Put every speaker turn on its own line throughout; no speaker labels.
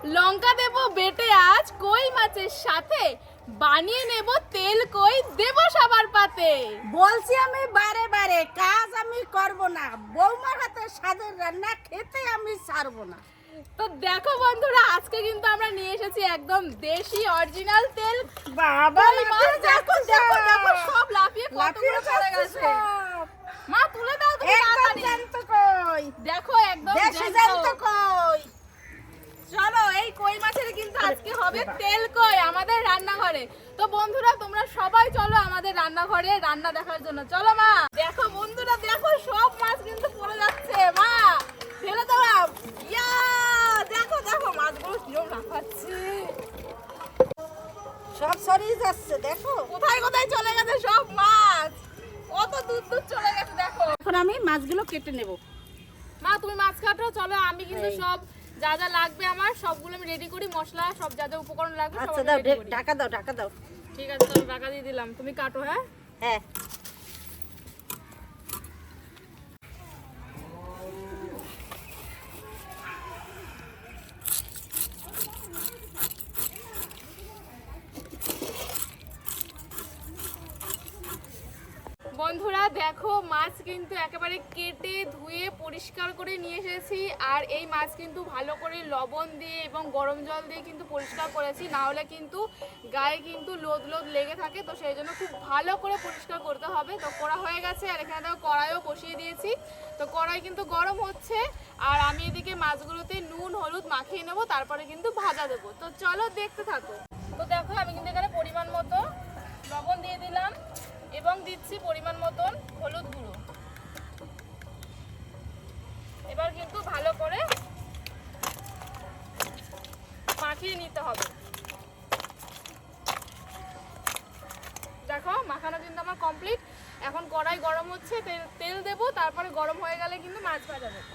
লঙ্কা দেব বেটে আজ কই মাছের সাথে, বানিয়ে নেব তেল কই দেব সবার পাতে।
বলছি আমি বারে বারে কাজ আমি করব না, বৌমার হাতে স্বাদের রান্না খেতে আমি ছাড়বো না।
তো দেখো বন্ধুরা, আজকে কিন্তু আমরা নিয়ে এসেছি একদম দেশি অরিজিনাল তেল।
বাবা
কই মাছ দেখো দেখো দেখো, সব লাফিয়ে কতগুলো চলে গেছে। মা তুলে দাও তুমি তাড়াতাড়ি।
জ্যান্ত কই,
দেখো একদম
দেশি জ্যান্ত কই।
চলো, এই কই মাছের কিন্তু আজকে হবে তেল কই আমাদের রান্নাঘরে। তো বন্ধুরা তোমরা সবাই চলো আমাদের রান্নাঘরে রান্না দেখার জন্য। চলো মা। দেখো বন্ধুরা, দেখো সব মাছ কিন্তু পড়ে যাচ্ছে। মা ফেলে দাও। ইয়া দেখো দেখো মাছগুলো কিরকম লাফাচ্ছে,
সব সরিয়ে যাচ্ছে। দেখো
কোথায় কোথায় চলে গেছে সব মাছ, কত দূর দূর চলে গেছে দেখো।
এখন আমি মাছগুলো কেটে নেব।
মা তুমি মাছ কাটো, চলো আমি কিন্তু সব যা যা লাগবে আমার সবগুলো আমি রেডি করি, মশলা সব যা যা উপকরণ লাগবে সব
আচ্ছা
আমি
দাও,
ready করি।
ঢাকা দাও, ঢাকা দাও।
ঠিক আছে, চলো টাকা দিয়ে দিলাম, তুমি কাটো। হ্যাঁ
হ্যাঁ
বন্ধুরা দেখো, মাছ কিন্তু একেবারে কেটে ধুয়ে পরিষ্কার করে নিয়ে এসেছি। আর এই মাছ কিন্তু ভালো করে লবণ দিয়ে এবং গরম জল দিয়ে কিন্তু পরিষ্কার করেছি, না হলে কিন্তু গায়ে কিন্তু লোদ লোদ লেগে থাকে। তো সেই জন্য খুব ভালো করে পরিষ্কার করতে হবে। তো করা হয়ে গেছে, আর এখানে দেখো কড়াইও বসিয়ে দিয়েছি। তো কড়াই কিন্তু গরম হচ্ছে, আর আমি এদিকে মাছগুলোতে নুন হলুদ মাখিয়ে নেবো, তারপরে কিন্তু ভাজা দেবো। তো চলো দেখতে থাকো। তো দেখো আমি কিন্তু এখানে পরিমাণ মতো লবণ দিয়ে দিলাম এবং দিচ্ছি পরিমাণ মতন হলুদ গুঁড়ো। এবার কিন্তু ভালো করে মাখিয়ে নিতে হবে। দেখো মাখানো কিন্তু আমার কমপ্লিট। এখন কড়াই গরম হচ্ছে, তেল দেবো, তারপরে গরম হয়ে গেলে কিন্তু মাছ ভাজা দেবো।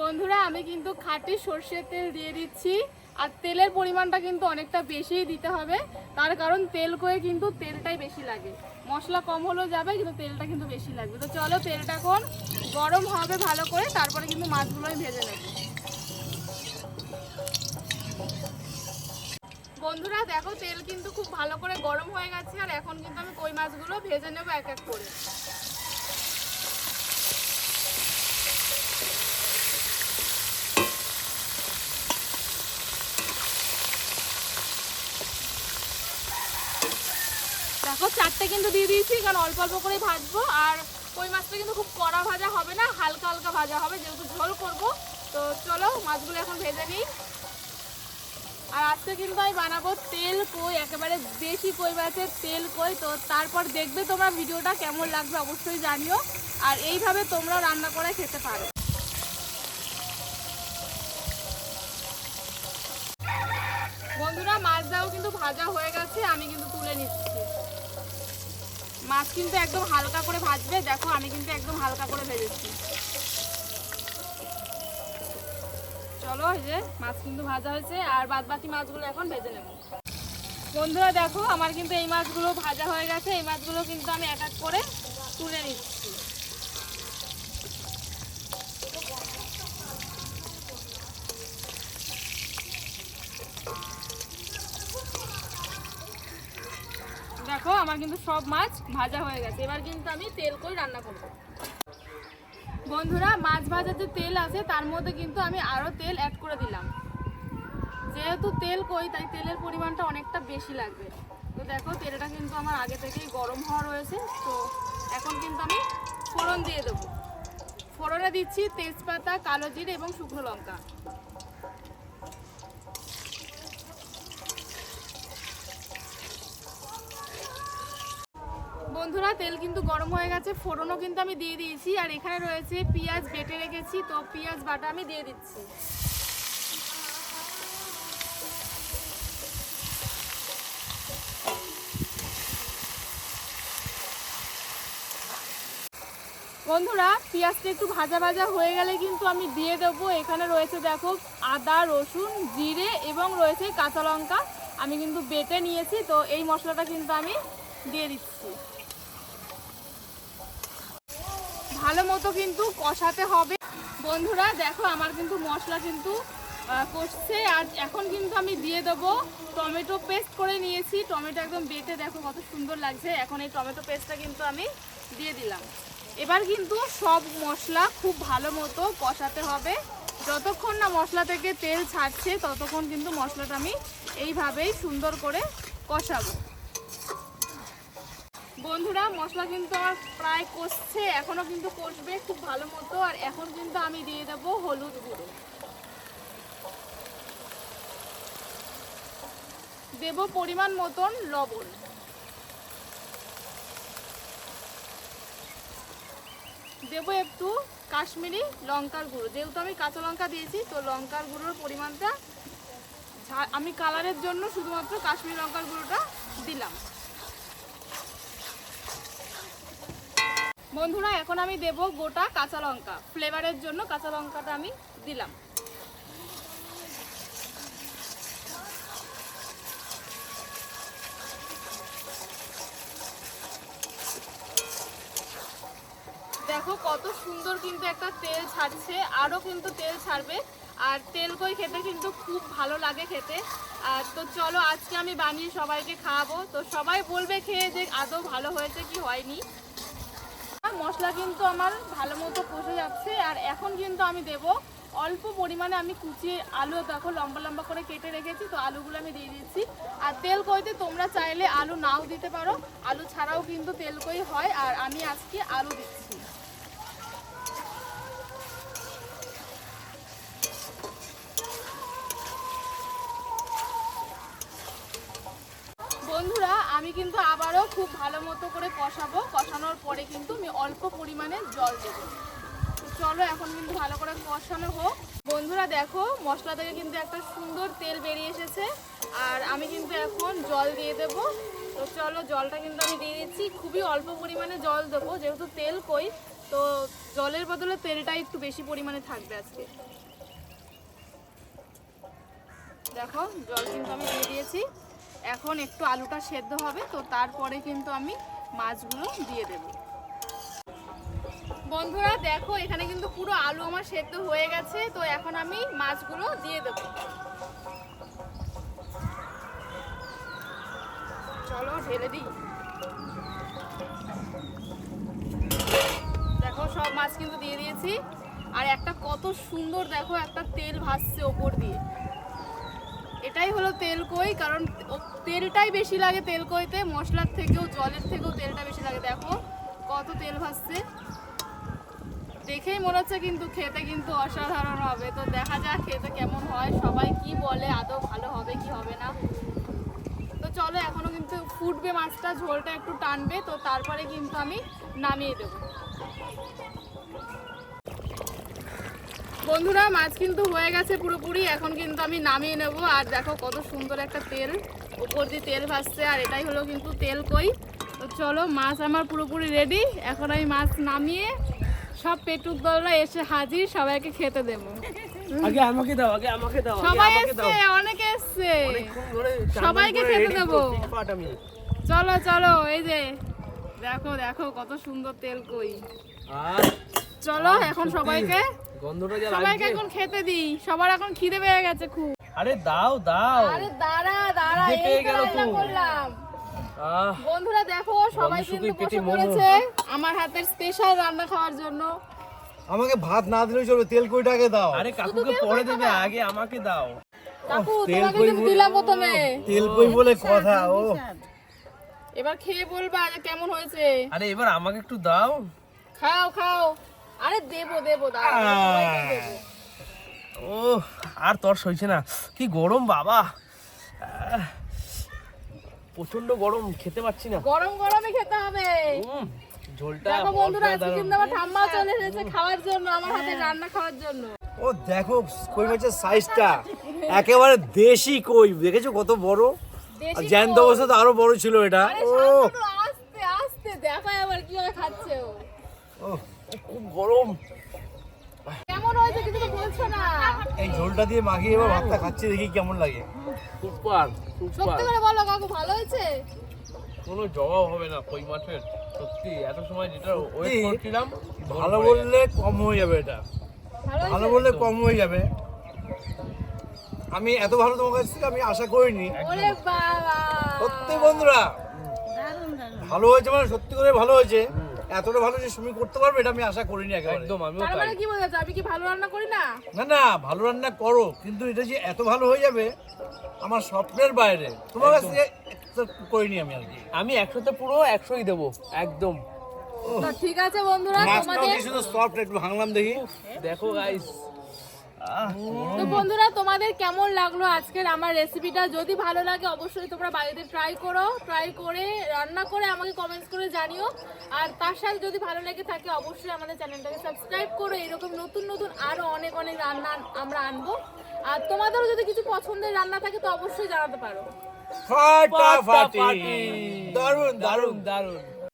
বন্ধুরা আমি কিন্তু খাঁটি সর্ষের তেল দিয়ে দিচ্ছি, আর তেলের পরিমাণটা কিন্তু অনেকটা বেশিই দিতে হবে। তার কারণ তেল কয়ে কিন্তু তেলটাই বেশি লাগে, মশলা কম হলেও যাবে কিন্তু তেলটা কিন্তু বেশি লাগবে। তো চলো তেলটা এখন গরম হবে ভালো করে, তারপরে কিন্তু মাছগুলো আমি ভেজে নেব। বন্ধুরা দেখো তেল কিন্তু খুব ভালো করে গরম হয়ে গেছে, আর এখন কিন্তু আমি কই মাছগুলো ভেজে নেব এক এক করে। দেখো চারটে কিন্তু দিয়ে দিয়েছি, কারণ অল্প অল্প করে ভাজবো। আর কই মাছটা কিন্তু খুব কড়া ভাজা হবে না, হালকা হালকা ভাজা হবে, যেহেতু ঝোল করবো। তো চলো মাছগুলো এখন ভেজে নিই। আর আজকে কিন্তু আমি বানাবো তেল কই, একেবারে দেশি কই মাছের তেল কই। তো তারপর দেখবে তোমরা ভিডিওটা কেমন লাগবে অবশ্যই জানিও, আর এইভাবে তোমরা রান্না করে খেতে পারো। বন্ধুরা মাছটাও কিন্তু ভাজা হয়ে গেছে, আমি কিন্তু তুলে নিচ্ছি। মাছ কিন্তু একদম হালকা করে ভাজবে, দেখো আমি কিন্তু একদম হালকা করে ভেজেছি। চলো এই যে মাছ কিন্তু ভাজা হয়েছে, আর বাদ বাকি মাছগুলো এখন ভেজে নেব। বন্ধুরা দেখো আমার কিন্তু এই মাছগুলো ভাজা হয়ে গেছে, এই মাছগুলো কিন্তু আমি এক এক করে তুলে নিচ্ছি। দেখো আমার কিন্তু সব মাছ ভাজা হয়ে গেছে, এবার কিন্তু আমি তেল কই রান্না করব। বন্ধুরা মাছ ভাজার যে তেল আছে তার মধ্যে কিন্তু আমি আরও তেল অ্যাড করে দিলাম, যেহেতু তেল কই তাই তেলের পরিমাণটা অনেকটা বেশি লাগবে। তো দেখো তেলটা কিন্তু আমার আগে থেকেই গরম হওয়া রয়েছে। তো এখন কিন্তু আমি ফোড়ন দিয়ে দেবো। ফোড়নে দিচ্ছি তেজপাতা, কালো জিরে এবং শুকনো লঙ্কা। বন্ধুরা তেল কিন্তু গরম হয়ে গেছে, ফোড়নও কিন্তু আমি দিয়ে দিয়েছি। আর এখানে রয়েছে পেঁয়াজ বেটে রেখেছি, তো পেঁয়াজ বাটা আমি দিয়ে দিচ্ছি। বন্ধুরা পেঁয়াজটা একটু ভাজা ভাজা হয়ে গেলে কিন্তু আমি দিয়ে দেবো, এখানে রয়েছে দেখো আদা রসুন জিরে এবং রয়েছে কাঁচা লঙ্কা, আমি কিন্তু বেটে নিয়েছি। তো এই মশলাটা কিন্তু আমি দিয়ে দিচ্ছি। ভালো মতো কিন্তু কষাতে হবে। বন্ধুরা দেখো আমার কিন্তু মশলা কিন্তু কষছে। আর এখন কিন্তু আমি দিয়ে দেবো টমেটো পেস্ট করে নিয়েছি, টমেটো একদম বেটে দেখো কত সুন্দর লাগছে। এখন এই টমেটো পেস্টটা কিন্তু আমি দিয়ে দিলাম। এবার কিন্তু সব মশলা খুব ভালো মতো কষাতে হবে, যতক্ষণ না মশলা থেকে তেল ছাড়ছে ততক্ষণ কিন্তু মশলাটা আমি এইভাবেই সুন্দর করে কষাবো। বন্ধুরা মশলা কিন্তু আমার প্রায় কষছে, এখনো কিন্তু কষবে খুব ভালো মতো। আর এখন কিন্তু আমি দিয়ে দেবো হলুদ গুঁড়ো, দেব পরিমাণ মতন লবণ, দেব একটু কাশ্মীরি লঙ্কার গুঁড়ো। যেহেতু আমি কাঁচা লঙ্কা দিয়েছি তো লঙ্কার গুঁড়োর পরিমাণটা আমি কালারের জন্য শুধুমাত্র কাশ্মীরি লঙ্কার গুঁড়োটা দিলাম। বন্ধুরা এখন আমি দেব গোটা কাঁচা লঙ্কা, ফ্লেভারের জন্য কাঁচা লঙ্কাটা আমি দিলাম। দেখো কত সুন্দর কিন্তু একটা তেল ছাড়ছে, আরও কিন্তু তেল ছাড়বে। আর তেল কই খেতে কিন্তু খুব ভালো লাগে খেতে। আর তো চলো আজকে আমি বানিয়ে সবাইকে খাওয়াবো, তো সবাই বলবে খেয়ে যে আদৌ ভালো হয়েছে কি হয়নি। মশলা কিন্তু আমার ভালো মতো কষে যাচ্ছে। আর এখন কিন্তু আমি দেব অল্প পরিমাণে আমি কুচিয়ে আলু, দেখো লম্বা লম্বা করে কেটে রেখেছি, তো আলুগুলো আমি দিয়ে দিচ্ছি। আর তেল কইতে তোমরা চাইলে আলু নাও দিতে পারো, আলু ছাড়াও কিন্তু তেল কই হয়। আর আমি আজকে আলু দিচ্ছি। বন্ধুরা আমি কিন্তু আবারও খুব ভালো মতো করে কষাবো, কষানোর পরে কিন্তু আমি অল্প পরিমাণে জল দেবো। তো চলো এখন কিন্তু ভালো করে কষানো হোক। বন্ধুরা দেখো মশলা থেকে কিন্তু একটা সুন্দর তেল বেরিয়ে এসেছে, আর আমি কিন্তু এখন জল দিয়ে দেব। তো চলো জলটা কিন্তু আমি দিয়ে দিচ্ছি, খুবই অল্প পরিমাণে জল দেবো, যেহেতু তেল কই তো জলের বদলে তেলটা একটু বেশি পরিমাণে থাকবে আজকে। দেখো জল কিন্তু আমি দিয়ে দিয়েছি, এখন একটু আলুটা সেদ্ধ হবে, তো তারপরে কিন্তু আমি মাছগুলো দিয়ে দেব। বন্ধুরা দেখো এখানে কিন্তু পুরো আলু আমার সেদ্ধ হয়ে গেছে, তো এখন আমি মাছগুলো দিয়ে দেব। চলো ঢেলে দিই। দেখো সব মাছ কিন্তু দিয়ে দিয়েছি। আর একটা কত সুন্দর দেখো একটা তেল ভাসছে ওপর দিয়ে, এটাই হলো তেল কই। কারণ তেলটাই বেশি লাগে তেল কইতে, মশলার থেকেও জলের থেকেও তেলটা বেশি লাগে। দেখো কত তেল ভাসছে, দেখেই মনে হচ্ছে কিন্তু খেতে কিন্তু অসাধারণ হবে। তো দেখা যাক খেতে কেমন হয়, সবাই কি বলে আদৌ ভালো হবে কি হবে না। তো চলো এখনো কিন্তু ফুটবে মাছটা, ঝোলটা একটু টানবে, তো তারপরে কিন্তু আমি নামিয়ে দেবো। বন্ধুরা মাছ কিন্তু হয়ে গেছে পুরোপুরি, এখন কিন্তু আমি নামিয়ে নেব। আর দেখো কত সুন্দর একটা তেল উপর দিয়ে তেল ভাসছে, আর এটাই হলো কিন্তু তেল কই। তো চলো মাছ আমার পুরোপুরি রেডি, এখন আমি মাছ নামিয়ে সব পেটুক দলরা এসে হাজির, সবাইকে খেতে দেবো।
আগে আমাকে দাও, আগে আমাকে দাও,
সবাই এসছে, অনেকে এসছে, সবাইকে খেতে দেবো। চলো চলো এই যে দেখো দেখো কত সুন্দর তেল কই। চলো এখন সবাইকে সবাইকে এখন খেতে দিই, সবার এখন খিদে পেয়ে গেছে খুব।
আরে দাও দাও,
আরে দাঁড়া দাঁড়া,
খিদে পেয়ে
এই
গেল
তো রান্না
তো।
করলাম। বন্ধুরা দেখো সবাই
গন্ধ
কিন্তু
শুকিয়ে পেটে
বসে
মোমো।
পড়েছে আমার হাতের স্পেশাল রান্না খাওয়ার জন্য।
আমাকে ভাত না দিলেও চলবে, তেল কইটাকে দাও।
আরে কাকুকে পরে দেবে, আগে আমাকে দাও।
কাকু
তেল
তোমাকে
কই
কিন্তু দিলাম প্রথমে,
তেল কই বলে কথা। ও
এবার খেয়ে বলবা যে কেমন হয়েছে।
আরে এবার আমাকে একটু দাও।
খাও খাও, আরে দেবো দেবো দাঁড়াও, সবাইকে দেবো।
ও আর তোর সইছে না, কি গরম বাবা, প্রচন্ড গরম, খেতে পাচ্ছি না।
গরম গরমে খেতে হবে।
ঝোলটা
দেখো বন্ধুরা আজকে
অসাধারণ।
কিন্তু আমার ঠাম্মা চলে এসেছে খাওয়ার জন্য, আমার হাতে রান্না খাওয়ার জন্য।
ও দেখো কই মাছের সাইজটা একেবারে দেশি কই, দেখেছো কত বড়। আর
দেশি
জ্যান্ত
কই।
অবস্থা তো আরো বড় ছিল এটা।
আরে
ও
শান্তনু, আস্তে আস্তে দেখো আবার কিভাবে খাচ্ছে ও।
ও,
খুব গরম।
কেমন হয়েছে কিছু তো বলছো না।
এই ঝোলটা দিয়ে মাখিয়ে এবার ভাতটা খাচ্ছি, দেখি কেমন লাগে।
সুপার সুপার,
সত্যি করে বলো কাকু ভালো হয়েছে?
কোনো জবাব হবে না কই মাছের। সত্যি এত সময় যেটা ওয়েট
সত্যি?
করছিলাম,
ভালো বললে কম হয়ে যাবে, এটা
ভালো
ভালো
হয়েছে?
বললে কম হয়ে যাবে। আমি এত ভালো তোমার কাছ থেকে আমি আশা করিনি।
ওরে বাবা
সত্যি বন্ধুরা
দারুণ দারুণ।
ভালো হয়েছে, মানে সত্যি করে ভালো হয়েছে। এতটা ভালো যে সুমি করতে পারবে এটা আমি আশা করিনি একেবারে।
একদম আমিও
তার
তাই।
মানে কি বোঝাচ্ছে আমি কি ভালো রান্না করি না?
না না, ভালো রান্না করো, কিন্তু এটা যে এত ভালো হয়ে যাবে আমার স্বপ্নের বাইরে। তোমার কাছ থেকে expect করিনি আমি আর কি।
আমি 100তে পুরো 100ই দেবো একদম।
তো ঠিক আছে বন্ধুরা,
মাছটাও
তোমাদের
কি শুধু সফট, একটু ভাঙলাম দেখি।
দেখো গাইস,
তো বন্ধুরা তোমাদের কেমন লাগলো আজকের আমার রেসিপিটা? যদি ভালো লাগে অবশ্যই তোমরা বাড়িতে ট্রাই করো, ট্রাই করে রান্না করে আমাকে কমেন্টস করে জানিও। আর তার সাথে যদি ভালো লেগে থাকে অবশ্যই আমাদের চ্যানেলটাকে সাবস্ক্রাইব করো। এরকম নতুন নতুন আরো অনেক অনেক রান্না আমরা আনবো। আর তোমাদেরও যদি কিছু পছন্দের রান্না থাকে তো অবশ্যই জানাতে পারো।
ফাটাফাটি,
ফাটাফাটি।
দারুণ দারুণ।
দারুণ দারুণ।